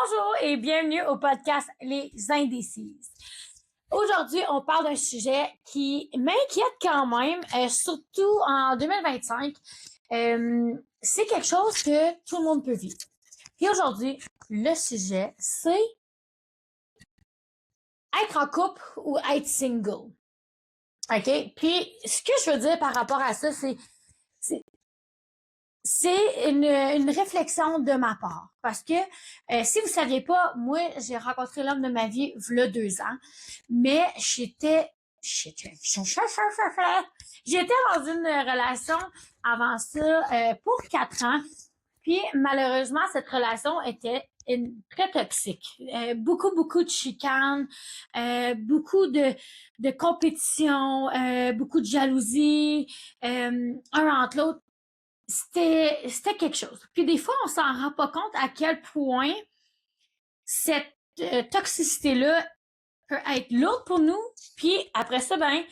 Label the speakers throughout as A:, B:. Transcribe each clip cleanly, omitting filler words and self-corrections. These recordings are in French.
A: Bonjour et bienvenue au podcast Les Indécises. Aujourd'hui, on parle d'un sujet qui m'inquiète quand même, surtout en 2025. C'est quelque chose que tout le monde peut vivre. Et aujourd'hui, le sujet, c'est être en couple ou être single. OK? Puis, ce que je veux dire par rapport à ça, c'est une réflexion de ma part. Parce que, si vous saviez pas, moi, j'ai rencontré l'homme de ma vie v'là 2 ans. Mais j'étais dans une relation avant ça pour 4 ans. Puis, malheureusement, cette relation était très toxique. Beaucoup de chicanes, beaucoup de compétition, beaucoup de jalousie, un entre l'autre. C'était quelque chose. Puis des fois, on s'en rend pas compte à quel point cette toxicité-là peut être lourde pour nous. Puis après ça, ben,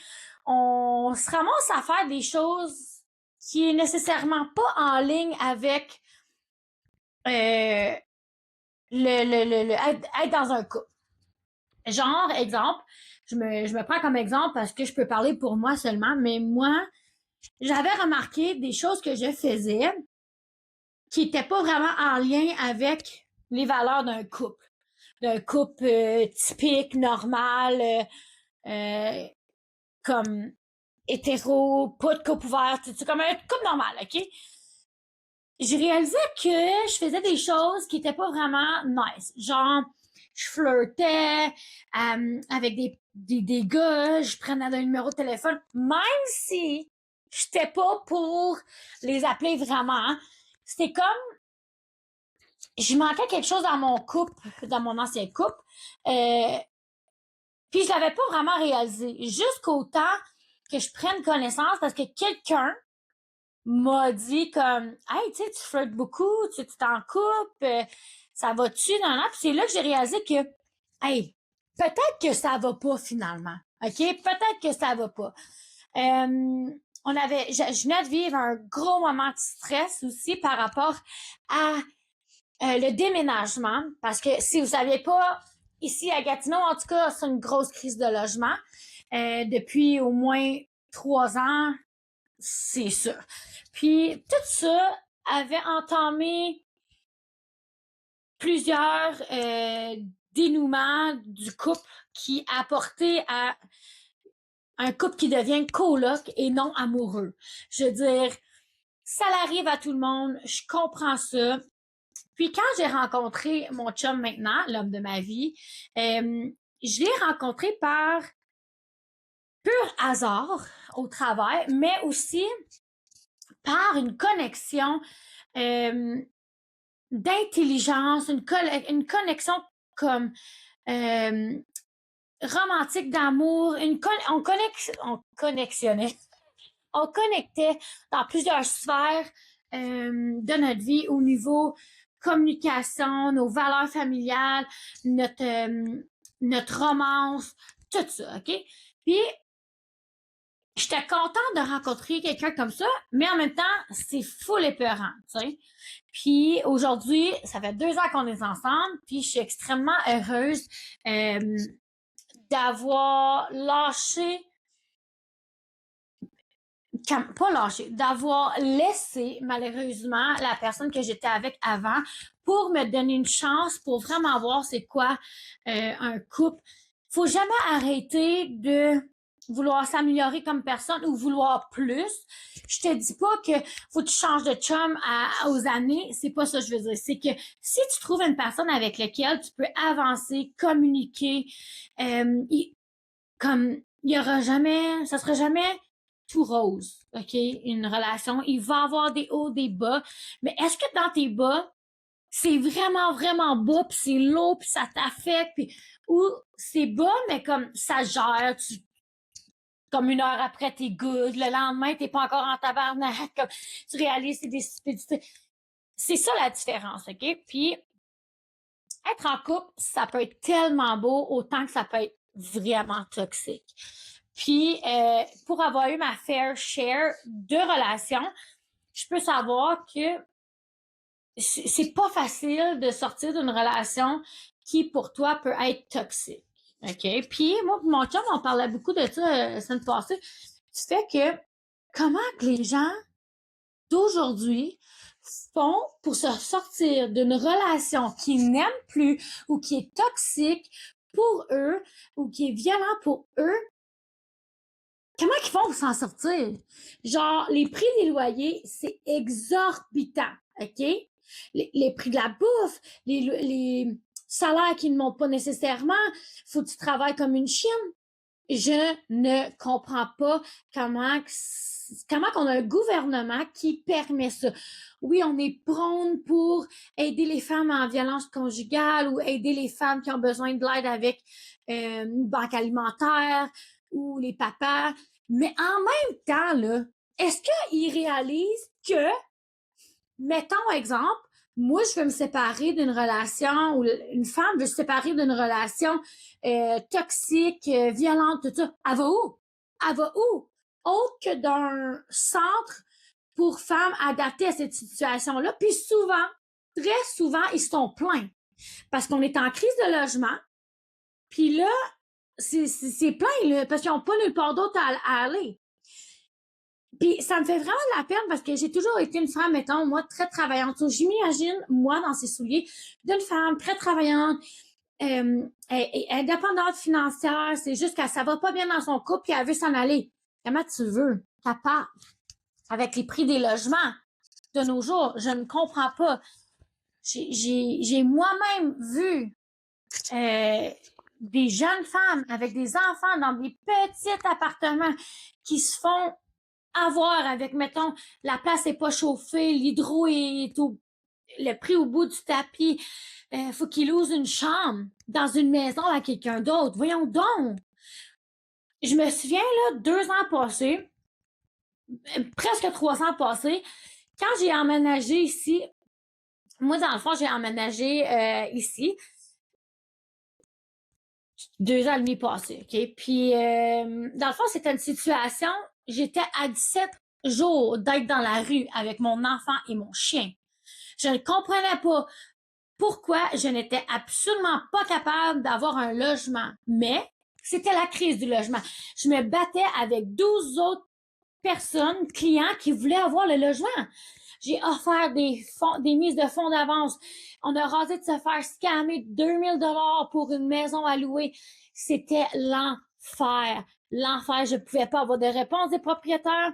A: on se ramasse à faire des choses qui est nécessairement pas en ligne avec être dans un couple. Genre, exemple, je me prends comme exemple parce que je peux parler pour moi seulement, mais moi, j'avais remarqué des choses que je faisais qui n'était pas vraiment en lien avec les valeurs d'un couple. D'un couple typique, normal, comme hétéro, pas de couple ouvert, c'est comme un couple normal, OK? Je réalisais que je faisais des choses qui étaient pas vraiment nice. Genre, je flirtais avec des gars, je prenais un numéro de téléphone, même si j'étais pas pour les appeler vraiment. C'était comme je manquais quelque chose dans mon couple, dans mon ancien couple. Puis je l'avais pas vraiment réalisé. Jusqu'au temps que je prenne connaissance parce que quelqu'un m'a dit comme hey, tu sais, tu flirtes beaucoup, tu t'en coupes, ça va-tu, non? Puis c'est là que j'ai réalisé que hey, peut-être que ça va pas finalement. OK? Peut-être que ça va pas. Je venais de vivre un gros moment de stress aussi par rapport à le déménagement, parce que si vous saviez pas, ici à Gatineau, en tout cas, c'est une grosse crise de logement. Depuis au moins 3 ans, c'est ça. Puis tout ça avait entamé plusieurs dénouements du couple qui apportaient à un couple qui devient coloc et non amoureux. Je veux dire, ça arrive à tout le monde, je comprends ça. Puis quand j'ai rencontré mon chum maintenant, l'homme de ma vie, je l'ai rencontré par pur hasard au travail, mais aussi par une connexion d'intelligence, une connexion comme romantique d'amour, on connexionnait, on connectait dans plusieurs sphères de notre vie au niveau communication, nos valeurs familiales, notre romance, tout ça, OK? Puis, j'étais contente de rencontrer quelqu'un comme ça, mais en même temps, c'est full épeurant, tu sais. Puis, aujourd'hui, ça fait 2 ans qu'on est ensemble, puis je suis extrêmement heureuse d'avoir lâché pas lâché, d'avoir laissé malheureusement la personne que j'étais avec avant pour me donner une chance pour vraiment voir c'est quoi un couple. Faut jamais arrêter de vouloir s'améliorer comme personne ou vouloir plus. Je te dis pas que faut que tu changes de chum aux années, c'est pas ça que je veux dire. C'est que si tu trouves une personne avec laquelle tu peux avancer, communiquer, comme il y aura jamais, ça sera jamais tout rose, OK? Une relation, il va avoir des hauts, des bas, mais est-ce que dans tes bas, c'est vraiment bas, puis c'est lourd, puis ça t'affecte, puis ou c'est bas, mais comme ça gère, comme 1 heure après, t'es good, le lendemain, t'es pas encore en tabarnak, comme tu réalises c'est des stupidités. C'est ça la différence, OK? Puis être en couple, ça peut être tellement beau, autant que ça peut être vraiment toxique. Puis, pour avoir eu ma fair share de relations, je peux savoir que c'est pas facile de sortir d'une relation qui, pour toi, peut être toxique. OK? Puis, moi, mon chum, on parlait beaucoup de ça la semaine passée. Tu fais que, comment que les gens d'aujourd'hui font pour se sortir d'une relation qu'ils n'aiment plus ou qui est toxique pour eux ou qui est violent pour eux, comment ils font pour s'en sortir? Genre, les prix des loyers, c'est exorbitant, OK? Les prix de la bouffe, les salaires qui ne montent pas nécessairement, faut que tu travailles comme une chienne. Je ne comprends pas comment qu'on a un gouvernement qui permet ça. Oui, on est prône pour aider les femmes en violence conjugale ou aider les femmes qui ont besoin de l'aide avec une banque alimentaire ou les papas. Mais en même temps, là, est-ce qu'ils réalisent que, mettons exemple, moi, je veux me séparer d'une relation ou une femme veut se séparer d'une relation toxique, violente, tout ça. Elle va où? Elle va où? Autre que d'un centre pour femmes adaptées à cette situation-là. Puis souvent, très souvent, ils sont pleins. Parce qu'on est en crise de logement. Puis là, c'est plein, là, parce qu'ils n'ont pas nulle part d'autre à aller. Puis ça me fait vraiment de la peine parce que j'ai toujours été une femme, mettons, moi, très travaillante. Je m'imagine, moi, dans ses souliers, d'une femme très travaillante, indépendante financière. C'est juste que ça va pas bien dans son couple puis elle veut s'en aller. Comment tu veux? Capable. Avec les prix des logements de nos jours, je ne comprends pas. J'ai moi-même vu des jeunes femmes avec des enfants dans des petits appartements qui se font avoir avec, mettons, la place n'est pas chauffée, l'hydro est le prix au bout du tapis. Faut qu'il loue une chambre dans une maison à quelqu'un d'autre. Voyons donc! Je me souviens, là, 2 ans passés, presque 3 ans passés, quand j'ai emménagé ici, moi, dans le fond, j'ai emménagé ici 2 ans et demi passés, OK? Puis, dans le fond, c'était une situation, j'étais à 17 jours d'être dans la rue avec mon enfant et mon chien. Je ne comprenais pas pourquoi je n'étais absolument pas capable d'avoir un logement. Mais c'était la crise du logement. Je me battais avec 12 autres personnes, clients qui voulaient avoir le logement. J'ai offert des mises de fonds d'avance. On a rasé de se faire scammer 2000 $ pour une maison à louer. C'était l'enfer. L'enfer. Je pouvais pas avoir de réponse des propriétaires.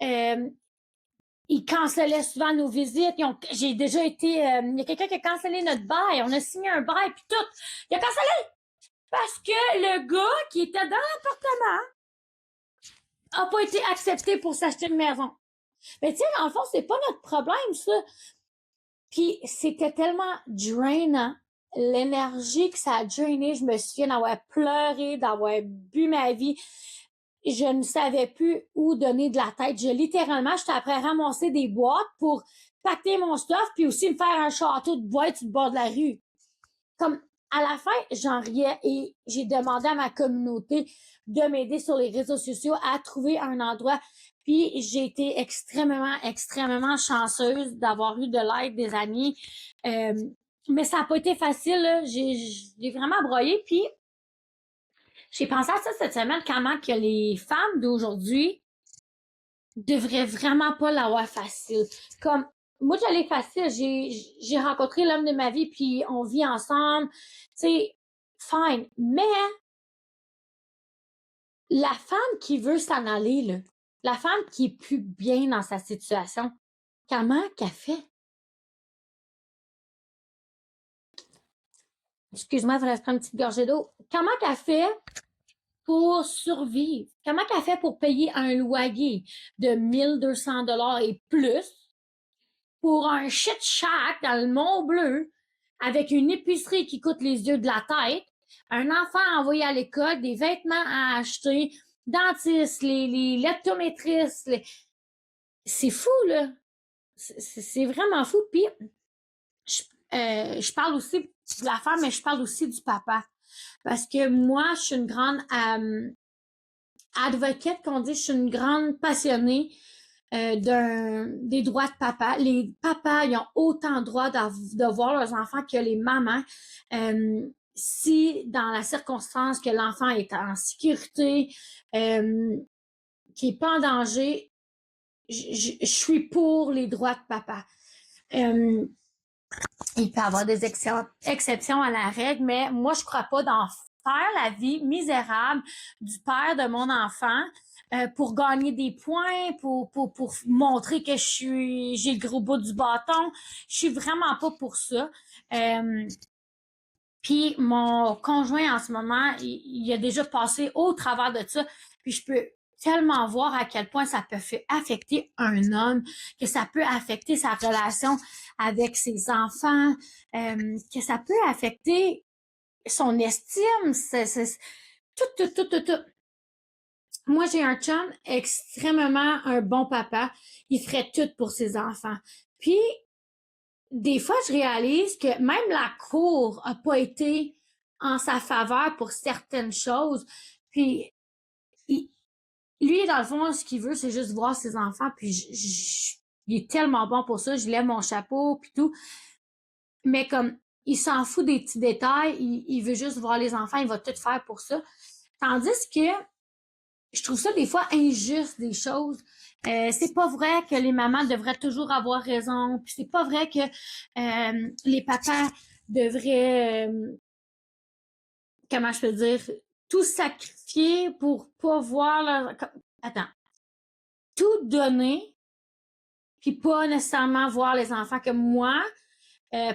A: Ils cancellaient souvent nos visites. J'ai déjà été... il y a quelqu'un qui a cancellé notre bail. On a signé un bail, puis tout. Il a cancellé! Parce que le gars qui était dans l'appartement a pas été accepté pour s'acheter une maison. Mais tu sais, dans le fond, c'est pas notre problème, ça. Puis c'était tellement drainant. L'énergie que ça a drainé, je me souviens d'avoir pleuré, d'avoir bu ma vie. Je ne savais plus où donner de la tête. Littéralement, j'étais après ramasser des boîtes pour pacter mon stuff puis aussi me faire un château de boîtes sur le bord de la rue. Comme, à la fin, j'en riais et j'ai demandé à ma communauté de m'aider sur les réseaux sociaux à trouver un endroit. Puis j'ai été extrêmement, extrêmement chanceuse d'avoir eu de l'aide des amis. Mais ça n'a pas été facile, là. J'ai vraiment broyé. Puis j'ai pensé à ça cette semaine, comment que les femmes d'aujourd'hui devraient vraiment pas l'avoir facile. Comme, moi, j'allais facile. J'ai rencontré l'homme de ma vie, puis on vit ensemble. Tu sais, fine. Mais la femme qui veut s'en aller, là, la femme qui est plus bien dans sa situation, comment qu'elle fait? Excuse-moi, il faudrait prendre une petite gorgée d'eau. Comment qu'elle fait pour survivre? Comment qu'elle fait pour payer un loyer de 1200 $ et plus pour un shit shack dans le Mont-Bleu avec une épicerie qui coûte les yeux de la tête, un enfant envoyé à l'école, des vêtements à acheter, dentiste, les leptométristes, c'est fou, là. C'est vraiment fou. Puis, je parle aussi de la femme, mais je parle aussi du papa. Parce que moi, je suis une grande advocate, qu'on dit, je suis une grande passionnée des droits de papa. Les papas, ils ont autant droit de voir leurs enfants que les mamans. Si dans la circonstance que l'enfant est en sécurité, qui est pas en danger, je suis pour les droits de papa. Il peut y avoir des exceptions à la règle, mais moi, je crois pas d'en faire la vie misérable du père de mon enfant pour gagner des points, pour montrer que j'ai le gros bout du bâton. Je suis vraiment pas pour ça. Puis mon conjoint en ce moment, il a déjà passé au travers de ça. Puis je peux tellement voir à quel point ça peut affecter un homme, que ça peut affecter sa relation avec ses enfants, que ça peut affecter son estime, tout. Moi, j'ai un chum extrêmement un bon papa. Il ferait tout pour ses enfants. Puis, des fois, je réalise que même la cour a pas été en sa faveur pour certaines choses. Puis, lui, dans le fond, ce qu'il veut, c'est juste voir ses enfants. Puis, il est tellement bon pour ça. Je lève mon chapeau, puis tout. Mais comme, il s'en fout des petits détails. Il veut juste voir les enfants. Il va tout faire pour ça. Tandis que je trouve ça des fois injuste, des choses. C'est pas vrai que les mamans devraient toujours avoir raison. Puis c'est pas vrai que les papas devraient, comment je peux dire, tout sacrifier pour pas voir leur... Attends. Tout donner, puis pas nécessairement voir les enfants. Comme moi,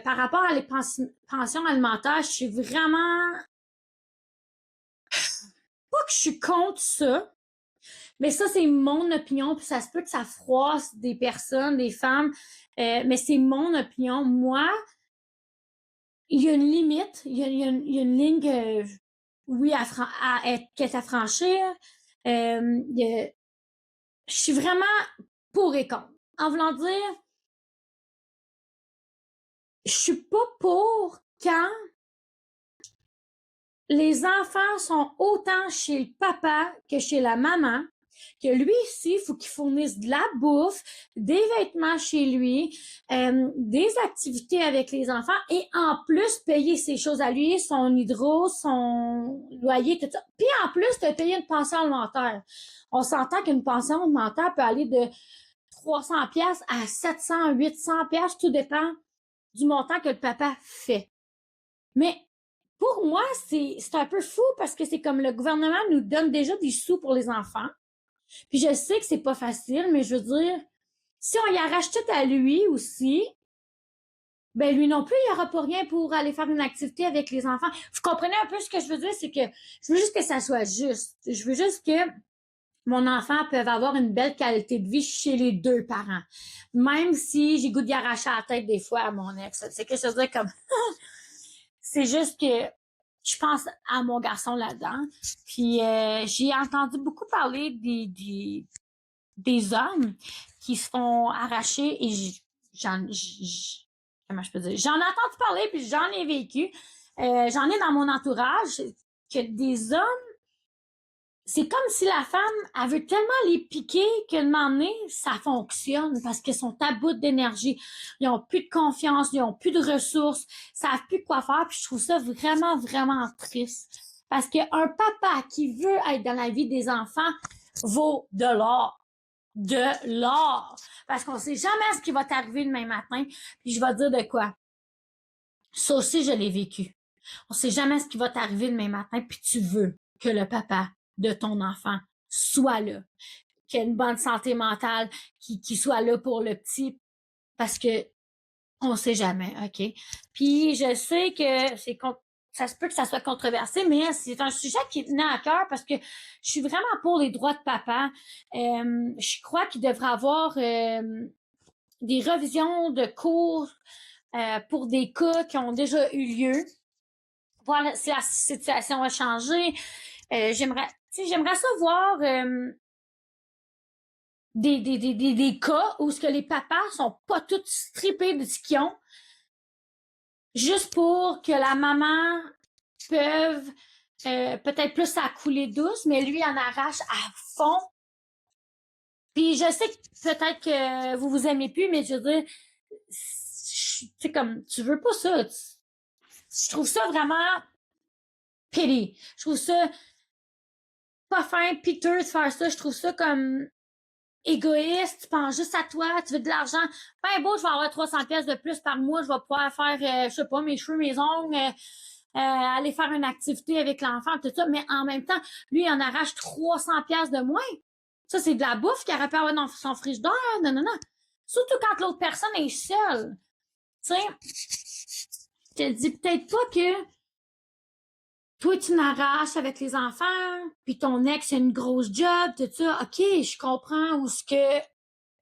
A: par rapport à les pensions alimentaires, je suis vraiment... Pas que je suis contre ça, mais ça, c'est mon opinion, puis ça se peut que ça froisse des personnes, des femmes, mais c'est mon opinion. Moi, il y a une limite, il y a une ligne que, oui, qu'est à franchir. Je suis vraiment pour et contre. En voulant dire, je suis pas pour quand les enfants sont autant chez le papa que chez la maman, que lui ici, il faut qu'il fournisse de la bouffe, des vêtements chez lui, des activités avec les enfants et en plus payer ses choses à lui, son hydro, son loyer, tout ça. Puis en plus de payer une pension alimentaire. On s'entend qu'une pension alimentaire peut aller de 300 pièces à 700, 800 pièces, tout dépend du montant que le papa fait. Mais pour moi, c'est un peu fou parce que c'est comme le gouvernement nous donne déjà des sous pour les enfants. Puis je sais que c'est pas facile, mais je veux dire, si on y arrache tout à lui aussi, ben lui non plus, il n'y aura pas rien pour aller faire une activité avec les enfants. Vous comprenez un peu ce que je veux dire? C'est que je veux juste que ça soit juste. Je veux juste que mon enfant peut avoir une belle qualité de vie chez les deux parents. Même si j'ai goût d'y arracher la tête des fois à mon ex. C'est que je veux dire comme... c'est juste que je pense à mon garçon là-dedans. Puis j'ai entendu beaucoup parler des hommes qui se font arracher et comment je peux dire? J'en ai entendu parler puis j'en ai vécu. J'en ai dans mon entourage que des hommes, c'est comme si la femme, elle veut tellement les piquer que de moment donné, ça fonctionne parce qu'ils sont à bout d'énergie. Ils ont plus de confiance, ils ont plus de ressources, ils savent plus quoi faire. Puis je trouve ça vraiment, vraiment triste. Parce qu'un papa qui veut être dans la vie des enfants vaut de l'or. De l'or. Parce qu'on sait jamais ce qui va t'arriver demain matin. Puis je vais te dire de quoi. Ça aussi, je l'ai vécu. On sait jamais ce qui va t'arriver demain matin, puis tu veux que le papa de ton enfant soit là, qu'il ait une bonne santé mentale, qu'il soit là pour le petit, parce que on sait jamais, OK? Puis je sais que ça se peut que ça soit controversé, mais c'est un sujet qui tenait à cœur parce que je suis vraiment pour les droits de papa. Je crois qu'il devrait avoir des revisions de cours pour des cas qui ont déjà eu lieu, voir si la situation a changé. J'aimerais ça voir des cas où ce que les papas sont pas tous strippés de ce qu'ils ont, juste pour que la maman peut peut-être plus à couler douce, mais lui en arrache à fond. Puis je sais que peut-être que vous vous aimez plus, mais je veux dire, c'est comme, tu veux pas ça. Je trouve ça vraiment pity. Je trouve ça pas fin, piteux de faire ça. Je trouve ça comme égoïste, tu penses juste à toi, tu veux de l'argent. Ben beau, je vais avoir 300 pièces de plus par mois, je vais pouvoir faire, je sais pas, mes cheveux, mes ongles, aller faire une activité avec l'enfant, tout ça. Mais en même temps, lui, il en arrache 300 pièces de moins. Ça, c'est de la bouffe qu'il aurait pu avoir dans son frigidaire. Non, non, non. Surtout quand l'autre personne est seule. Tu sais, je te dis peut-être pas que toi, tu n'arraches avec les enfants, puis ton ex a une grosse job, tout ça. OK, je comprends où ce que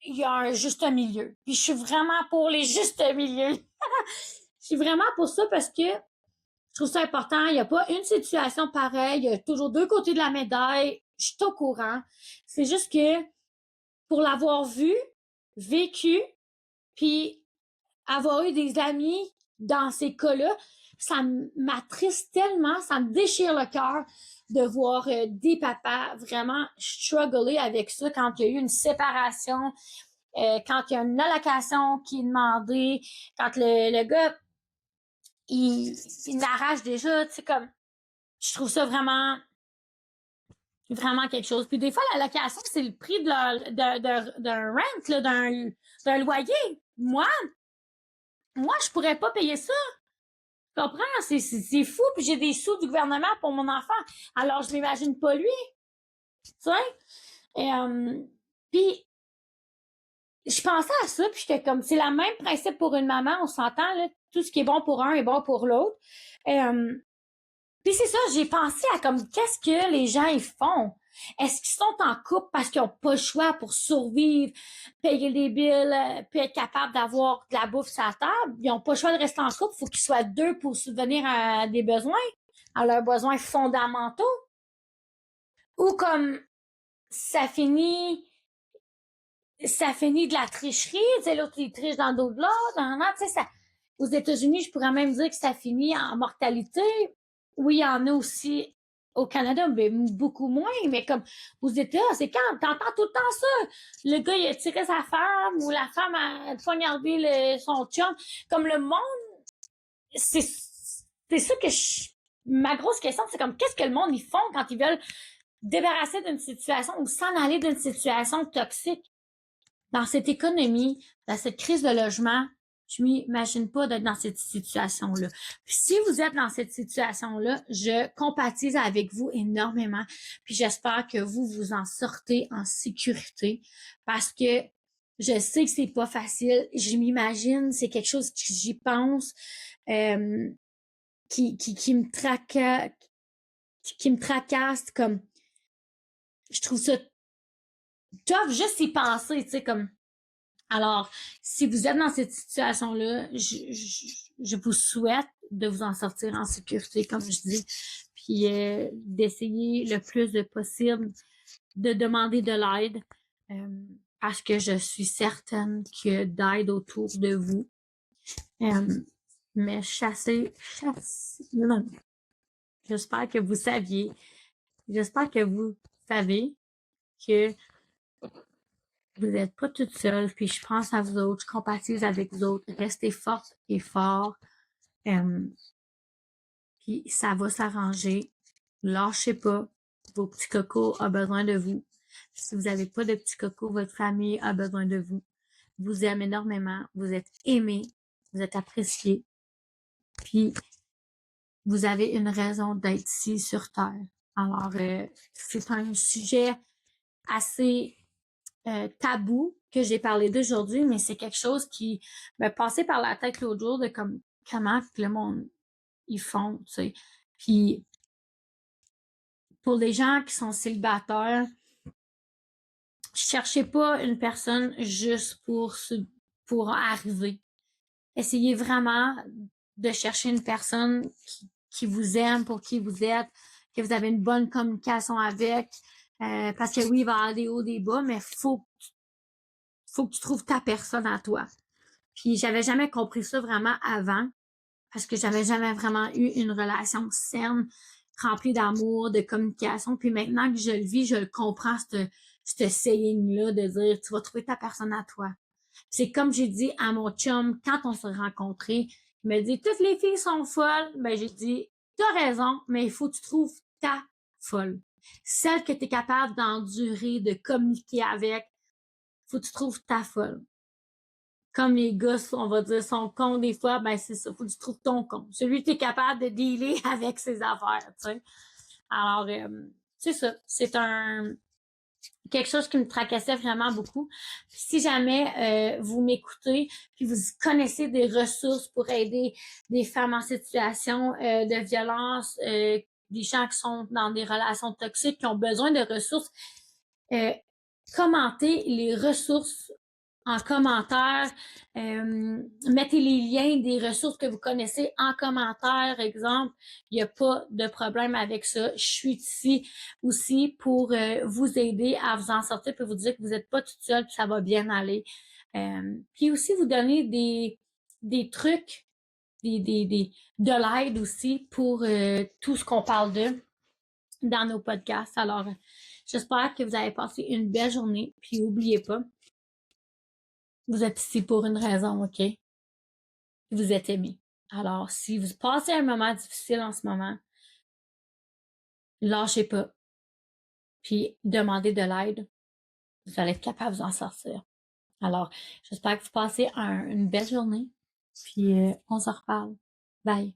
A: il y a un juste milieu. Puis je suis vraiment pour les justes milieux. Je suis vraiment pour ça parce que je trouve ça important. Il n'y a pas une situation pareille. Il y a toujours deux côtés de la médaille. Je suis au courant. C'est juste que pour l'avoir vu, vécu, puis avoir eu des amis dans ces cas-là, ça m'attriste tellement, ça me déchire le cœur de voir des papas vraiment struggler avec ça quand il y a eu une séparation, quand il y a une allocation qui est demandée, quand le gars, il arrache déjà, tu sais, comme, je trouve ça vraiment quelque chose. Puis des fois, l'allocation, c'est le prix d'un rent, là, d'un loyer. Moi, je pourrais pas payer ça. Tu comprends? C'est fou, puis j'ai des sous du gouvernement pour mon enfant. Alors, je m'imagine pas lui, tu sais? Et, puis, je pensais à ça, puis j'étais comme, c'est le même principe pour une maman, on s'entend, là, tout ce qui est bon pour un est bon pour l'autre. Puis c'est ça, j'ai pensé à comme, qu'est-ce que les gens, ils font? Est-ce qu'ils sont en couple parce qu'ils n'ont pas le choix pour survivre, payer les billes, puis être capable d'avoir de la bouffe sur la table? Ils n'ont pas le choix de rester en couple, il faut qu'ils soient deux pour subvenir à des besoins, à leurs besoins fondamentaux. Ou comme, ça finit ça finit de la tricherie, tu sais, l'autre, il triche dans le dos de l'autre, tu sais, ça, aux États-Unis, je pourrais même dire que ça finit en mortalité. Oui, il y en a aussi au Canada, mais beaucoup moins, mais comme aux États, c'est quand t'entends tout le temps ça. Le gars, il a tiré sa femme ou la femme a poignardé son chum. Comme le monde, c'est ça que ma grosse question, c'est comme qu'est-ce que le monde ils font quand ils veulent débarrasser d'une situation ou s'en aller d'une situation toxique? Dans cette économie, dans cette crise de logement, je m'imagine pas d'être dans cette situation-là. Puis si vous êtes dans cette situation-là, je compatis avec vous énormément. Puis j'espère que vous vous en sortez en sécurité parce que je sais que c'est pas facile. Je m'imagine, c'est quelque chose que j'y pense, qui me tracasse comme, je trouve ça tough juste y penser, tu sais, comme, alors, si vous êtes dans cette situation-là, je vous souhaite de vous en sortir en sécurité, comme je dis, puis d'essayer le plus de possible de demander de l'aide, parce que je suis certaine qu'il y a d'aide autour de vous. Mais non. J'espère que vous saviez, j'espère que vous savez que vous n'êtes pas toute seule, puis je pense à vous autres, je compatis avec vous autres, restez forte et fort, puis ça va s'arranger, lâchez pas, vos petits cocos ont besoin de vous. Si vous n'avez pas de petits cocos, votre famille a besoin de vous. Vous aime énormément, vous êtes aimé, vous êtes apprécié, puis vous avez une raison d'être ici sur Terre. Alors, c'est un sujet assez tabou que j'ai parlé d'aujourd'hui, mais c'est quelque chose qui me passait par la tête l'autre jour de comme comment le monde ils font, tu sais. Puis pour les gens qui sont célibataires, cherchez pas une personne juste pour arriver. Essayez vraiment de chercher une personne qui vous aime, pour qui vous êtes, que vous avez une bonne communication avec. Parce que oui, il va y avoir des hauts, des bas, mais faut que tu trouves ta personne à toi. Puis j'avais jamais compris ça vraiment avant, parce que j'avais jamais vraiment eu une relation saine, remplie d'amour, de communication. Puis maintenant que je le vis, je le comprends, ce saying-là de dire, tu vas trouver ta personne à toi. C'est comme j'ai dit à mon chum quand on s'est rencontrés, il m'a dit, toutes les filles sont folles. Ben, j'ai dit, t'as raison, mais il faut que tu trouves ta folle. Celle que tu es capable d'endurer, de communiquer avec. Il faut que tu trouves ta folle. Comme les gars, on va dire, sont cons des fois, ben c'est ça, faut que tu trouves ton con. Celui que tu es capable de dealer avec ses affaires, tu sais. Alors, c'est ça. C'est quelque chose qui me tracassait vraiment beaucoup. Puis si jamais vous m'écoutez, puis vous connaissez des ressources pour aider des femmes en situation de violence, des gens qui sont dans des relations toxiques, qui ont besoin de ressources, commentez les ressources en commentaire. Mettez les liens des ressources que vous connaissez en commentaire, exemple. Il n'y a pas de problème avec ça. Je suis ici aussi pour vous aider à vous en sortir, puis vous dire que vous n'êtes pas toute seule, puis ça va bien aller. Puis aussi vous donner des trucs, de l'aide aussi pour tout ce qu'on parle de dans nos podcasts. Alors, j'espère que vous avez passé une belle journée. Puis n'oubliez pas, vous êtes ici pour une raison, OK? Vous êtes aimé. Alors, si vous passez un moment difficile en ce moment, lâchez pas. Puis demandez de l'aide. Vous allez être capable de vous en sortir. Alors, j'espère que vous passez une belle journée. Puis on se reparle. Bye.